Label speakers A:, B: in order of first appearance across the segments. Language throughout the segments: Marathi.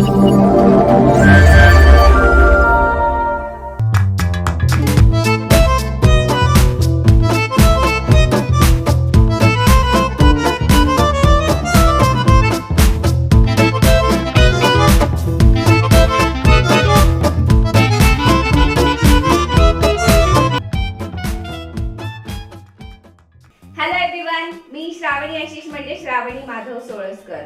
A: मी श्रावणी आशिष म्हणजे श्रावणी माधव सोळसकर.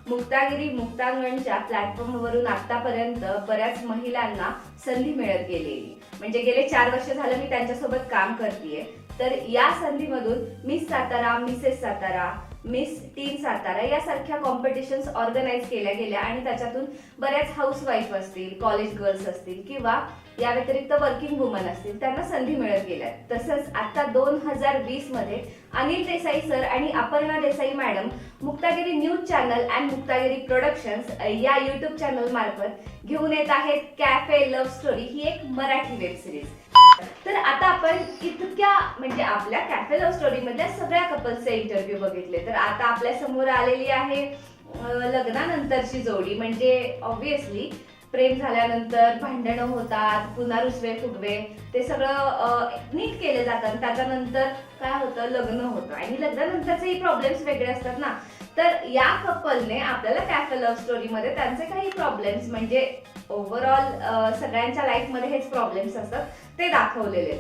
A: मुक्तागिरी मुक्तांगणच्या प्लॅटफॉर्मवरून आतापर्यंत बऱ्याच महिलांना संधी मिळत गेलेली, म्हणजे गेले 4 वर्ष झालं मी त्यांच्यासोबत काम करतेय. तर या संधीमधून miss Satara, Mrs Satara, miss teen Satara यासारख्या कॉम्पिटिशन्स ऑर्गनाईज केल्या गेल्या आणि त्याच्यातून बऱ्याच हाऊसवाईफ असतील, कॉलेज गर्ल्स असतील किंवा या व्यतिरिक्त वर्किंग वुमन असतील त्यांना संधी मिळत गेल्या. तसंच आता 2020 मध्ये अनिल देसाई सर आणि Aparna Desai madam Muktagiri news channel and Muktagiri productions या युट्यूब चॅनल मार्फत घेऊन येत आहेत कॅफे लव्ह स्टोरी ही एक मराठी वेब सिरीज. तर आता आपण इतक्या म्हणजे आपल्या कॅफे लव्ह स्टोरी मधल्या सगळ्या कपल्सचे इंटरव्ह्यू बघितले. तर आता आपल्या समोर आलेली आहे लग्नानंतरची जोडी. म्हणजे ऑब्व्हियसली प्रेम झाल्यानंतर भांडणं होतात, पुन्हा रुसवे फुगवे ते सगळं नीट केले जातात. त्याच्यानंतर काय होतं, लग्न होतं आणि लग्नानंतरचे प्रॉब्लेम्स वेगळे असतात ना. तर या कपलने आपल्याला कॅफे लव्ह स्टोरी मध्ये त्यांचे काही प्रॉब्लेम्स म्हणजे ओव्हरऑल सगळ्यांच्या लाईफ मध्ये हेच प्रॉब्लेम्स असतात ते दाखवलेले.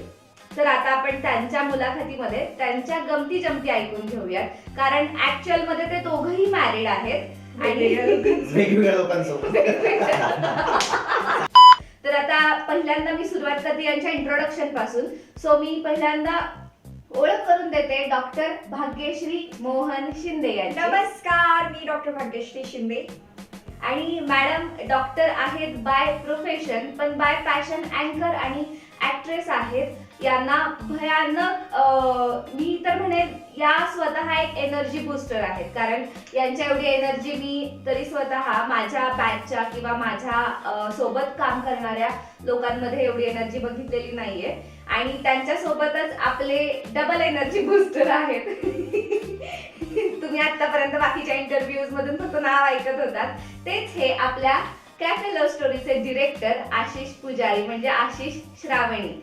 A: तर आता आपण त्यांच्या मुलाखतीमध्ये त्यांच्या गमती जमती ऐकून घेऊयात, कारण ऍक्च्युअल मध्ये ते दोघंही मॅरिड आहेत आणि
B: वेगवेगळ्या लोकांसोबत.
A: तर आता पहिल्यांदा मी सुरुवात करते यांच्या इंट्रोडक्शन पासून. सो मी पहिल्यांदा ओळख करून देते डॉक्टर भाग्यश्री मोहन शिंदे यांची.
C: नमस्कार, मी डॉक्टर भाग्यश्री शिंदे.
A: आणि मॅडम डॉक्टर आहेत बाय प्रोफेशन, पण बाय पॅशन अँकर आणि ऍक्ट्रेस आहेत. यांना भयानक मी तर म्हणेन या स्वतः एक एनर्जी बुस्टर आहेत, कारण यांच्या एवढी एनर्जी मी तरी स्वतः माझ्या बॅचच्या किंवा माझ्या सोबत काम करणाऱ्या लोकांमध्ये एवढी एनर्जी बघितलेली नाहीये. आणि त्यांच्या सोबतच आपले डबल एनर्जी बुस्टर आहेत. तुम्ही आतापर्यंत बाकीच्या इंटरव्ह्यूज मधून फक्त नाव ऐकत होतात, तेच हे आपल्या कॅफे लव्ह स्टोरीचे डिरेक्टर आशिष पुजारी म्हणजे आशिष श्रावणी.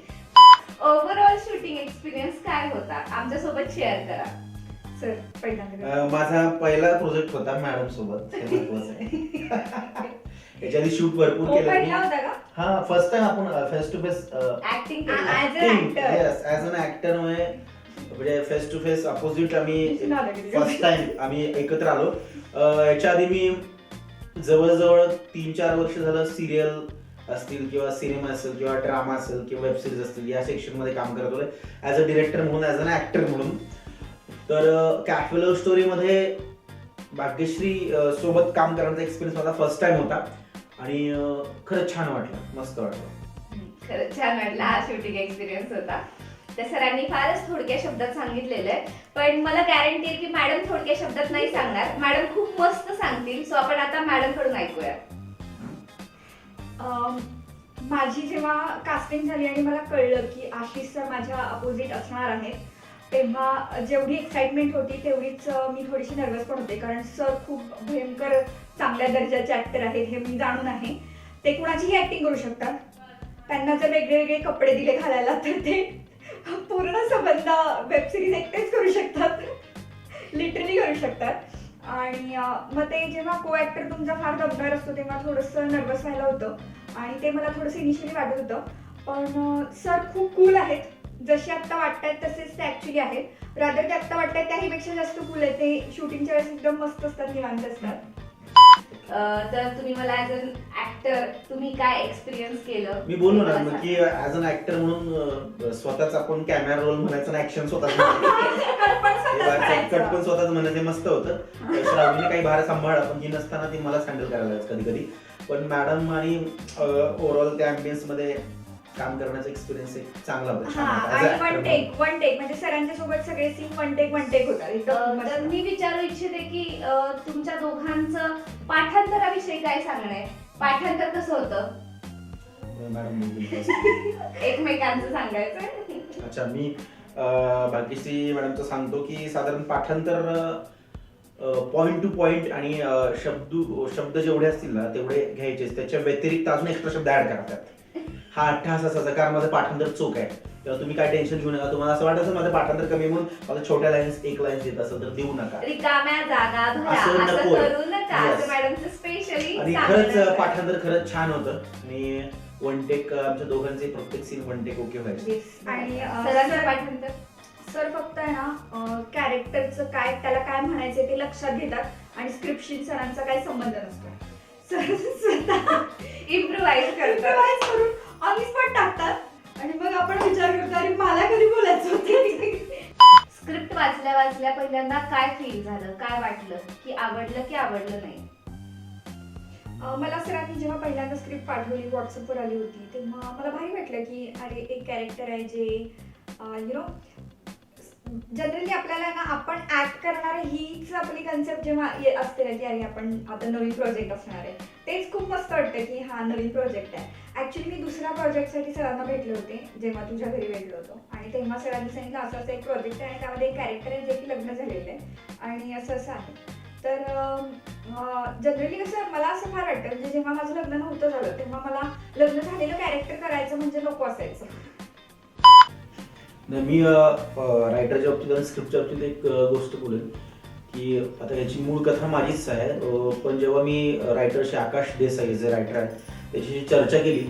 A: ओव्हरऑल शूटिंग एक्सपिरियन्स काय होता आमच्या सोबत शेअर करा.
C: सर पहिल्यांदा
B: माझा पहिला प्रोजेक्ट होता मॅडम सोबत. हे महत्त्वाचं आहे. याच्या आधी शूट भरपूर केलं.
C: पहिला होता का?
B: हा, फर्स्ट टाइम आपण face to face
A: acting
C: as a actor.
B: Yes, as an actor म्हणजे फेस टू फेस अपोजिट आम्ही फर्स्ट टाइम आम्ही एकत्र आलो. याच्या आधी मी जवळजवळ 3-4 वर्ष झालं सिरियल असतील किंवा सिनेमा असेल किंवा ड्रामा असेल किंवा वेब सिरीज असतील या सेक्शन मध्ये काम करत होते ॲज अ डिरेक्टर म्हणून, ॲज अन ऍक्टर म्हणून. तर कॅफे लव्ह स्टोरी मध्ये भाग्यश्री सोबत काम करण्याचा एक्सपिरियन्स माझा फर्स्ट टाइम होता आणि खरंच छान वाटलं, मस्त वाटलं.
A: खरंच छान वाटला हा शूटिंग एक्सपिरियन्स होता. त्या सरांनी फारच थोडक्या शब्दात सांगितलेलं आहे, पण मला गॅरंटी आहे की मॅडम थोडक्या शब्दात नाही सांगणार, मॅडम खूप मस्त सांगतील. सो आपण आता मॅडम कडून ऐकूया.
C: माझी जेव्हा कास्टिंग झाली आणि मला कळलं की आशिष सर माझ्या अपोजिट असणार आहेत, तेव्हा जेवढी एक्साइटमेंट होती तेवढीच मी थोडीशी नर्वस पण होते, कारण सर खूप भयंकर चांगल्या दर्जाचे ऍक्टर आहेत हे मी जाणून आहे. ते कुणाचीही ऍक्टिंग करू शकतात. त्यांना जर वेगळे वेगळे कपडे दिले घालायला तर ते पूर्ण संबंध वेब सिरीज एकटेच करू शकतात, लिटरली करू शकतात. आणि मग ते जेव्हा को ऍक्टर तुमचा फार दमदार असतो तेव्हा थोडंसं नर्वस व्हायला होतं आणि ते मला थोडंसं इनिशियली वाटत होतं. पण सर खूप कूल आहेत, जसे आत्ता वाटतात तसेच ते ऍक्च्युली आहेत. रादर ते आत्ता वाटतात त्याहीपेक्षा जास्त कूल आहे. ते शूटिंगच्या वेळेस एकदम मस्त असतात, निवांत असतात.
A: तर तुम्ही मला ऍज अन ऍक्टर तुम्ही काय एक्सपिरियन्स केलं?
B: मी बोललो ना की ऍज अन ऍक्टर म्हणून स्वतःच आपण कॅमेरा रोल म्हणायचं, ऍक्शन स्वतःच कट पण स्वतःच म्हणायचं, मस्त होतं. श्रावणीने काही भार सांभाळला, पण ही नसताना ती मलाच हँडल करायला कधी कधी. पण मॅडम आणि ओव्हरऑल त्या अँबियन्स मध्ये काम करण्याचा एक्सपिरियन्स एक चांगला होता.
C: आणि वन टेक म्हणजे सरांच्या सोबत सगळे सीन वन टेक होतात.
A: तर मी विचारू इच्छिते की तुमच्या दोघांचं पाठांतराविषयी काय सांगणं आहे? पाठांतर कसं होतं?
B: मॅडम
A: एकमेकांचं सांगायचं.
B: अच्छा, मी भाग्यश्री मॅडमचं सांगतो की साधारण पाठांतर पॉइंट टू पॉइंट आणि शब्द जेवढे असतील ना तेवढे घ्यायचे, त्याच्या व्यतिरिक्त अजून एक्स्ट्रा शब्द ऍड करतात. हा अट्टहासाचा कारण माझं पाठांतर चोख आहे, तेव्हा तुम्ही काय टेन्शन घेऊ नका. तुम्हाला असं वाटत असेल माझं पाठांतर कमी म्हणून मला छोट्या लाईन्स एक लाईन्स देत असेल तर देऊ नका.
A: रिकाम्या जागा भरा
B: असं
A: असं
B: नको.
A: करू नका.
B: Yes.
A: असं मॅडमचं स्पेशली
B: आणि खरंच पाठांतर खरंच छान होतं आणि वन टेक आमच्या दोघांचे प्रत्येक सीन वन टेक ओके व्हायचे.
C: आणि
A: सरांचं पाठांतर
C: सर फक्त आहे ना कॅरेक्टरचं काय त्याला काय म्हणायचं ते लक्षात घेतात आणि स्क्रिप्टशी सरांचा काही संबंध नसतो. सर स्वतः
A: इम्प्रोव्हाइज करतात.
C: improvise करून ऑन द स्पॉट टाकतात आणि मग आपण विचार करतो अरे मला कधी बोलायचं होतं.
A: स्क्रिप्ट वाचल्या पहिल्यांदा काय फील झालं, काय वाटलं, की आवडलं की आवडलं नाही?
C: मला सरांनी जेव्हा पहिल्यांदा स्क्रिप्ट पाठवली व्हॉट्सअपवर आली होती तेव्हा मला भारी वाटलं की अरे एक कॅरेक्टर आहे जे यु नो जनरली आपल्याला ना आपण ऍक्ट करणार हीच आपली कन्सेप्ट जेव्हा असते ना की अरे आपण आता नवीन प्रोजेक्ट असणार आहे तेच खूप मस्त वाटतं की हा नवीन प्रोजेक्ट आहे. ॲक्च्युली मी दुसऱ्या प्रोजेक्टसाठी सरांना भेटले होते जेव्हा तुझ्या घरी भेटलो होतो आणि तेव्हा सरांनी सांगितलं असं असं एक प्रोजेक्ट आहे आणि त्यामध्ये एक कॅरेक्टर आहे जे की लग्न झालेलं आहे आणि असं असं आहे. तर जनरली कसं मला असं फार वाटतं म्हणजे जेव्हा माझं लग्न नव्हतं झालं तेव्हा मला लग्न झालेलं कॅरेक्टर करायचं म्हणजे नको असायचं.
B: मी रायटरच्या बाबतीत आणि स्क्रिप्टच्या बाबतीत एक गोष्ट बोलेन की आता याची मूळ कथा माझीच आहे, पण जेव्हा मी रायटरशी आकाश देसाई जे रायटर आहेत त्याची चर्चा केली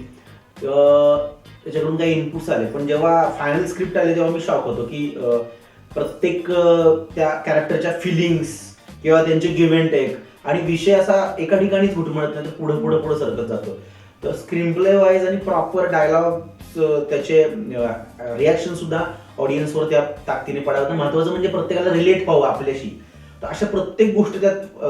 B: त्याच्याकडून काही इनपुट्स आले, पण जेव्हा फायनल स्क्रिप्ट आले तेव्हा मी शॉक होतो की प्रत्येक त्या कॅरेक्टरच्या फिलिंग्स किंवा त्यांचे गिव्ह अँड टेक आणि विषय असा एका ठिकाणीच घुटमळत नाही तर पुढे पुढे पुढे सरकत जातो. तर स्क्रीन प्ले वाईज आणि प्रॉपर डायलॉग त्याचे रिॲक्शन सुद्धा ऑडियन्सवर त्या ताकदीने पडावं. महत्वाचं म्हणजे प्रत्येकाला रिलेट व्हावं आपल्याशी. तर अशा प्रत्येक गोष्टी त्यात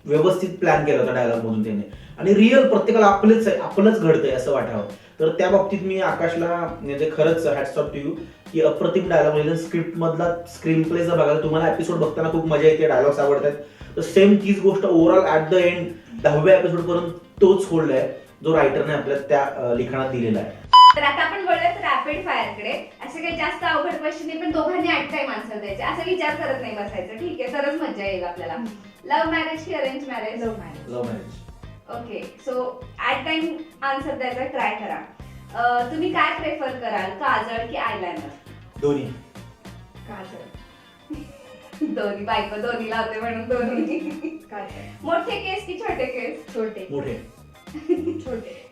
B: व्यवस्थित प्लॅन केला होता डायलॉग मधून त्याने आणि रिअल प्रत्येकाला आपलंच घडतंय असं वाटावं. तर त्या बाबतीत मी आकाशला म्हणजे खरंच हॅट्स ऑफ टू यू की अप्रतिम डायलॉग लिहिलं. स्क्रिप्ट मधला स्क्रीन प्ले जर बघायला तुम्हाला एपिसोड बघताना खूप मजा येते, डायलॉग्स आवडतात, तर सेम तीच गोष्ट ओव्हरऑल ऍट द एंड 10व्या एपिसोड पर्यंत तोच होल्ड आहे जो रायटरने आपल्या त्या लिखाणात दिलेला आहे.
A: तर आता आपण बोलूयात रॅपिड फायर कडे. असे काही जास्त अवघड क्वेश्चन नाही पण दोघांनी ऍट टाइम आन्सर द्यायचे, असं विचार करत नाही बसायचं. ठीक आहे, तरच मजा येईल आपल्याला. लव्ह मॅरेज की arrange marriage?
C: Love marriage.
B: Love marriage.
A: Okay, so at time answer द्यायचा ट्राय करा. तुम्ही काय प्रेफर कराल, काजळ की आयलाइनर?
B: दोन्ही.
C: काजळ.
A: दोन्ही. बायको दोन्ही लावते म्हणून दोन्ही.
C: काजळ.
A: मोठे केस की छोटे केस?
C: छोटे.
B: मोठे.
C: छोटे.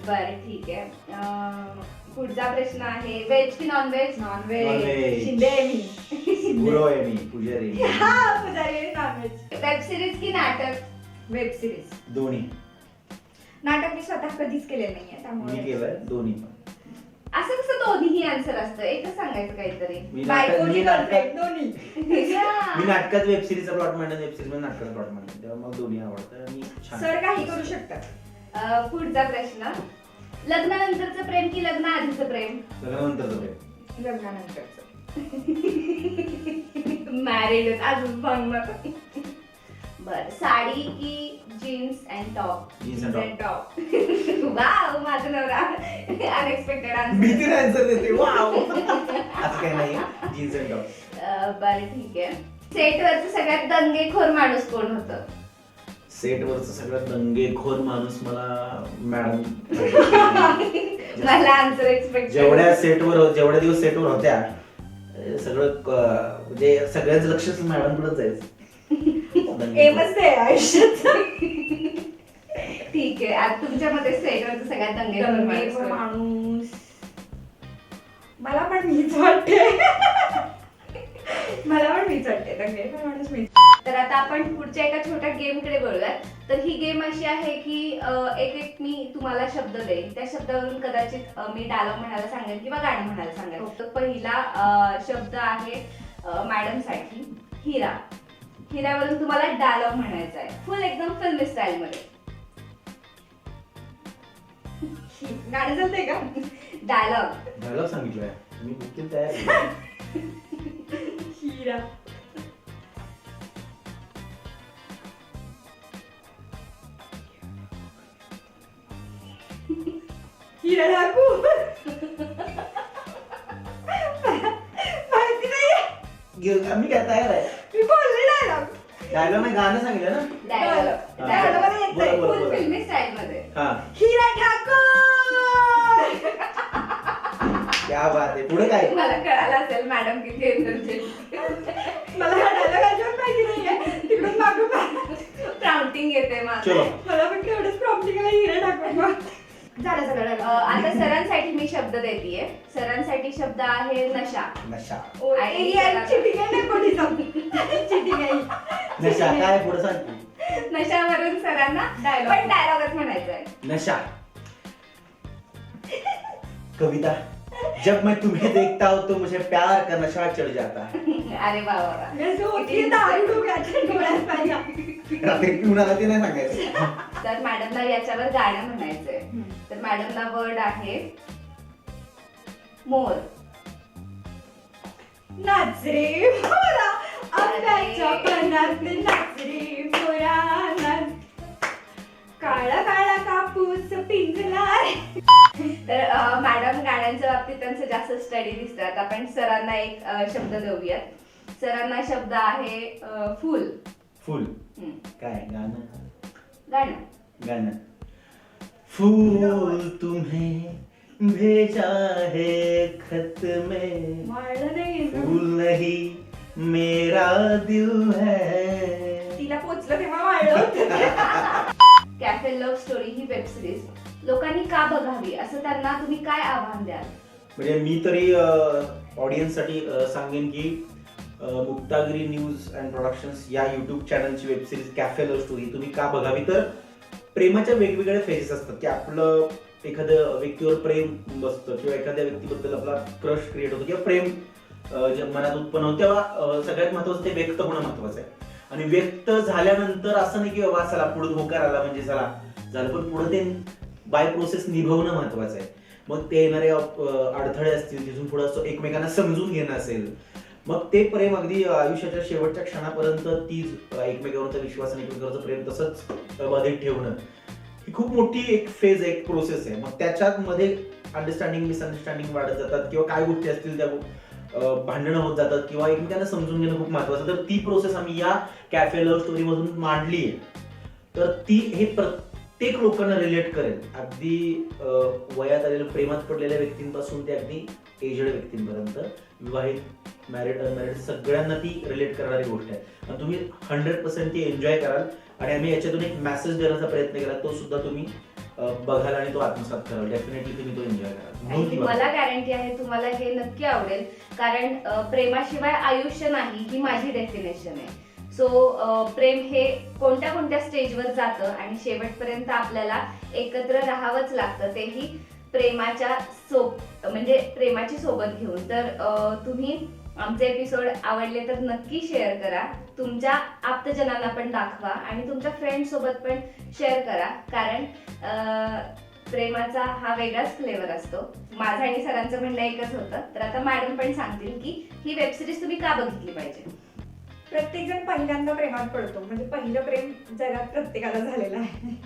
A: बरं ठीक आहे. पुढचा प्रश्न आहे, व्हेज की नॉन व्हेज?
C: नॉनव्हेज. शिंदे आहे मी.
B: गुरु आहे मी, पुजारी.
C: नॉनव्हेज.
A: वेब सिरीज की नाटक?
C: Web series.
B: दोन्ही.
C: नाटक मी स्वतः कधीच केलेलं नाहीये
B: मी
C: त्यामुळे
B: केलंय दोन्ही.
A: असं कसं दोन्हीही आन्सर असतं, एकच सांगायचं काहीतरी.
B: मी
C: बायको की
B: नाटकात
C: गर्लफ्रेंड दोन्ही.
B: मी नाटकात वेब सिरीजचा प्लॉट मांडन, वेब सिरीज मध्ये नाटकाचा प्लॉट मांडन, तेव्हा मला दोन्ही आवडतं आणि छान.
C: सर काही करू शकतात.
A: पुढचा प्रश्न, लग्नानंतरचं प्रेम की लग्न आधीचं प्रेम?
B: लग्नानंतरचं प्रेम.
C: लग्नानंतरचं.
A: मॅरिड अजून बघ. बर, साडी की jeans and top?
B: Jeans and top.
A: Wow, माझा नवरा. Unexpected answer.
B: भीती आन्सर देते. वाव. असं काही नाही, जीन्स अँड टॉप.
A: बरं ठीक आहे. सेटवरचं सगळ्यात दंगेखोर माणूस कोण होतं?
B: सेटवरचं सगळ्यात दंगेखोर माणूस मला मॅडम.
A: मला आन्सर एक्सपेक्ट.
B: जेवढ्या दिवस सेटवर होत्या सगळं म्हणजे सगळ्यांचं लक्षच मॅडमकडेच जायचं.
C: एमच ते आयुष्यात.
A: ठीक आहे, आता तुमच्या मते सेटवरचं सगळ्यात दंगेखोर माणूस कोण?
C: माणूस मला पण मीच वाटते. मला पण मीच वाटते दंगेखोर माणूस मीच.
A: तर आता आपण पुढच्या एका छोट्या गेम कडे बोलूयात. तर ही गेम अशी आहे की एक एक मी तुम्हाला शब्द देईन, त्या शब्दावरून कदाचित मी डायलॉग म्हणायला सांगेन किंवा गाणं म्हणायला सांगेन. तर पहिला शब्द आहे मॅडम साठी, हिरा. हिऱ्यावरून तुम्हाला डायलॉग म्हणायचा आहे, फुल एकदम फिल्म स्टाईल मध्ये.
C: गाणं चालतंय का?
A: डायलॉग
B: सांगितलंय मी बुकिंग तयार.
C: हिरा. हिरा डाकू. माहिती नाही.
B: मी काय तयार आहे.
C: मी बोलले डायलॉग.
B: डायलॉग नाही, गाणं सांगितलं ना.
A: डायलॉग
B: हा.
C: डायलॉग मला येतंय.
B: बोला, बोला,
A: फुल
B: बोला.
A: फिल्मी स्टाईल मध्ये.
B: हा,
C: हिरा ठाकूर.
B: क्या बात आहे. पुढे काय?
A: मला कळालं असेल मॅडम किती एनर्जी.
C: मला हा डायलॉग अजिबात माहिती नाहीये. तिकडून मागून
A: प्राउंटिंग येते
B: चलो.
A: माझं.
C: मला पण तेवढंच प्रॉब्लेम केला हिरा ठाकूर. झालं सगळं dialogue.
A: आता सरांसाठी मी शब्द देतेय. सरांसाठी शब्द आहे नशा.
B: नशा.
C: ओ,
A: आणि
C: ही आहे, चिटिंग आहे ना कोणी जाऊन. चिटिंग आहे.
B: नशा काय पुढे सांग.
A: नशावरून सरांना
C: Dialogue.
A: पण डायलॉगच म्हणायचं आहे.
B: नशा. कविता. जब मैं तुम्हें देखता हूँ तो मुझे प्यार का नशा चढ़ जाता है.
A: अरे वा वा वा.
C: मी असं होती, दारू डोक्याच्या डोळ्यात माझ्या.
B: रात्री पिऊन आला ते नाही सांगायचं.
A: तर मॅडमला याच्यावर गाणं म्हणायचंय. तर मॅडमला वर्ड आहे मोर.
C: नाच रे मोरा, आंब्याच्या पानातले नाच रे मोरा, नाच. काळा काळा कापूस पिंजला रे.
A: तर मॅडम गाण्यांच्या बाबतीत त्यांचं जास्त स्टडी दिसतात. आपण सरांना एक शब्द देऊयात. सरांना शब्द आहे फुल.
B: फुल.
A: हम्म.
B: काय गाणं?
A: गाणं.
B: गाणं. फूल तुम्हें भेजा है खत में,
C: माळलं नाही
B: फूल नहीं मेरा दिल है.
C: तिला पोचलं तेव्हा माळलं होतं.
A: कॅफे लव्ह स्टोरी ही वेब सिरीज लोकांनी का बघावी असं त्यांना तुम्ही काय आव्हान द्याल?
B: म्हणजे मी तरी ऑडियन्स साठी सांगेन की मुक्तागिरी न्यूज अँड प्रोडक्शन्स या युट्यूब चॅनलची web series cafe love story तुम्ही का बघावी. तर प्रेमाच्या वेगवेगळ्या फेजेस असतात की आपलं एखाद्या व्यक्तीवर प्रेम बसतं किंवा एखाद्या व्यक्तीबद्दल आपला क्रश क्रिएट होतो किंवा प्रेम जे मनात उत्पन्न होतं, तेव्हा सगळ्यात महत्वाचं ते व्यक्त होणं महत्वाचं आहे. आणि व्यक्त झाल्यानंतर असं नाही की बाबा चला पुढे होकार आला म्हणजे चला झालं, पण पुढे ते बाय प्रोसेस निभवणं महत्वाचं आहे. मग ते येणारे अडथळे असतील, तिथून पुढे असं एकमेकांना समजून घेणं असेल, मग ते प्रेम अगदी आयुष्याच्या शेवटच्या क्षणापर्यंत तीच एकमेकांवरचा विश्वास आणि एकमेकांवरचं प्रेम तसंच बाधित ठेवणं ही खूप मोठी एक फेज आहे, एक प्रोसेस आहे. मग त्याच्यात मध्ये अंडरस्टँडिंग मिसअंडरस्टँडिंग वाढत जातात किंवा काय गोष्टी असतील त्या भांडणं होत जातात किंवा एकमेकांना समजून घेणं खूप महत्वाचं. तर ती प्रोसेस आम्ही या कॅफे लव्ह स्टोरी मधून मांडली आहे. तर ती हे प्रत्येक लोकांना रिलेट करेल, अगदी वयात आलेल्या प्रेमात पडलेल्या व्यक्तींपासून ते अगदी एजड व्यक्तींपर्यंत, विवाहित, मॅरिड, अनमॅरिड, सगळ्यांना ती रिलेट करणारी गोष्ट आहे. आणि तुम्ही 100% ती एन्जॉय कराल. आणि आम्ही याच्यातून एक मेसेज देण्याचा प्रयत्न केला, तो सुद्धा तुम्ही बघाल आणि तो आत्मसात कराल. डेफिनेटली तुम्ही तो एन्जॉय कराल.
A: आणि मला गॅरंटी आहे तुम्हाला हे नक्की आवडेल, कारण प्रेमाशिवाय आयुष्य नाही ही माझी डेफिनेशन आहे. सो प्रेम हे कोणत्या कोणत्या स्टेजवर जातं आणि शेवटपर्यंत आपल्याला एकत्र राहावंच लागतं, तेही प्रेमाच्या म्हणजे प्रेमाची सोबत घेऊन. तर तुम्ही आमचे एपिसोड आवडले तर नक्की शेअर करा, तुमच्या आप्तजनांना पण दाखवा आणि तुमच्या फ्रेंड सोबत पण शेअर करा, कारण प्रेमाचा हा वेगळाच फ्लेवर असतो. माझं आणि सरांचं म्हणणं एकच होतं. तर आता मॅडम पण सांगतील की ही वेब सिरीज तुम्ही का बघितली पाहिजे.
C: प्रत्येक जण पहिल्यांदा प्रेमात पडतो, म्हणजे पहिलं प्रेम जगात प्रत्येकाला झालेलं आहे.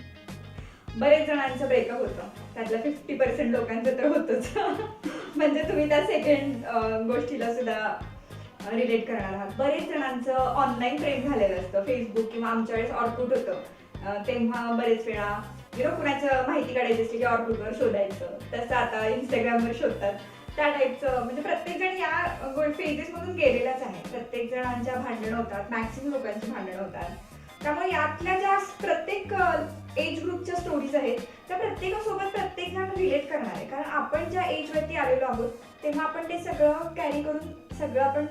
C: बरेच जणांचं ब्रेकअप होतं, त्यातल्या 50% लोकांचं तर होतच. म्हणजे तुम्ही त्या सेकंड गोष्टीला सुद्धा रिलेट करणार आहात. बरेच जणांचं ऑनलाईन प्रेम झालेलं असतं, फेसबुक किंवा आमच्या वेळेस ऑर्कुट होतं, तेव्हा बरेच वेळा कुणाचं माहिती काढायची असली की ऑर्कुटवर शोधायचं, तसं आता इंस्टाग्रामवर शोधतात. त्या टाईपचं म्हणजे प्रत्येक जण या फेजेस मधून गेलेलाच आहे. प्रत्येक जणांच्या भांडणं होतात, मॅक्सिमम लोकांची भांडणं होतात. त्यामुळे यातल्या ज्या प्रत्येक एज ग्रुपच्या स्टोरीज आहेत त्या प्रत्येकासोबत प्रत्येक जण रिलेट करणार आहे, कारण आपण ज्या एज वरती आलेलो आहोत तेव्हा आपण ते सगळं कॅरी करून सगळं आपण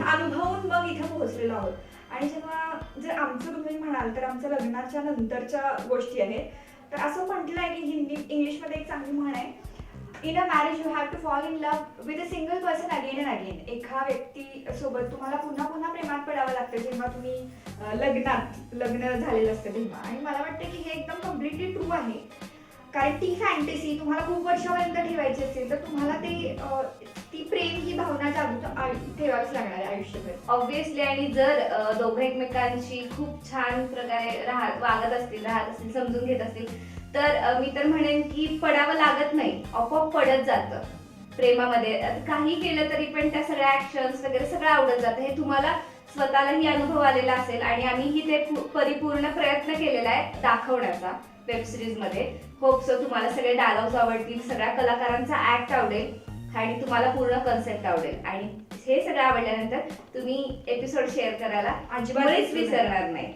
C: अनुभवून मग इथं पोहोचलेलो आहोत. आणि जेव्हा जर आमचं तुम्ही म्हणाल तर आमच्या लग्नाच्या नंतरच्या गोष्टी आहेत. तर असं म्हटलं आहे की इंग्लिशमध्ये एक चांगली म्हण आहे, in a marriage you have to fall in love with a single person again and again. एका व्यक्तीसोबत तुम्हाला पुन्हा पुन्हा प्रेमात पडावं लागतं जेव्हा तुम्ही लग्न झालेलं असतं तेव्हा. आणि मला वाटतं की हे एकदम कम्प्लिटली ट्रू आहे, कारण ती फॅन्टसी तुम्हाला खूप वर्षापर्यंत ठेवायची असेल तर तुम्हाला ती प्रेम ही भावना जागृत ठेवावीच लागणार आहे आयुष्यभर
A: ऑब्व्हियसली. आणि जर दोघं एकमेकांशी खूप छान प्रकारे वागत असतील, राहत असतील, समजून घेत असतील, तर मी तर म्हणेन की पडावं लागत नाही, आपोआप पडत जातं प्रेमामध्ये. काही केलं तरी पण त्या सगळ्या ऍक्शन्स वगैरे सगळं आवडत जातं. हे तुम्हाला स्वतःलाही अनुभव आलेला असेल आणि आम्हीही ते परिपूर्ण प्रयत्न केलेला आहे दाखवण्याचा वेब सिरीज मध्ये. होप सो तुम्हाला सगळे डायलॉग्स आवडतील, सगळ्या कलाकारांचा ऍक्ट आवडेल आणि तुम्हाला पूर्ण कन्सेप्ट आवडेल. आणि हे सगळं आवडल्यानंतर तुम्ही एपिसोड शेअर करायला
C: अजिबात
A: अजिबात विसरणार नाही.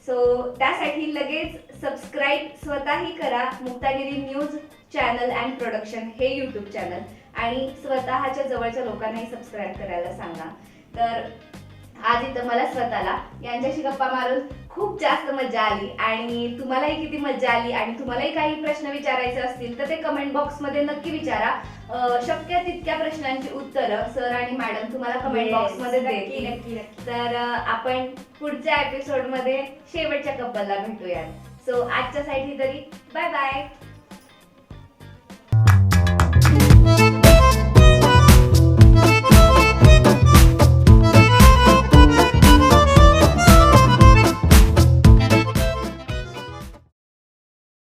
A: सो त्यासाठी लगेच सबस्क्राईब स्वतःही करा Muktagiri news channel and production हे यूट्यूब चॅनल, आणि स्वतःच्या जवळच्या लोकांनाही सबस्क्राईब करायला सांगा. तर आज इथं मला स्वतःला यांच्याशी गप्पा मारून खूप जास्त मजा आली, आणि तुम्हालाही किती मजा आली. आणि तुम्हालाही काही प्रश्न विचारायचे असतील तर ते कमेंट बॉक्समध्ये नक्की विचारा. शक्य तितक्या प्रश्नांची उत्तरं सर आणि मॅडम तुम्हाला कमेंट बॉक्समध्ये देतील.
C: नक्की.
A: तर आपण पुढच्या एपिसोड मध्ये शेवटच्या कपलला भेटूयात. सो आजच्यासाठी तरी बाय बाय.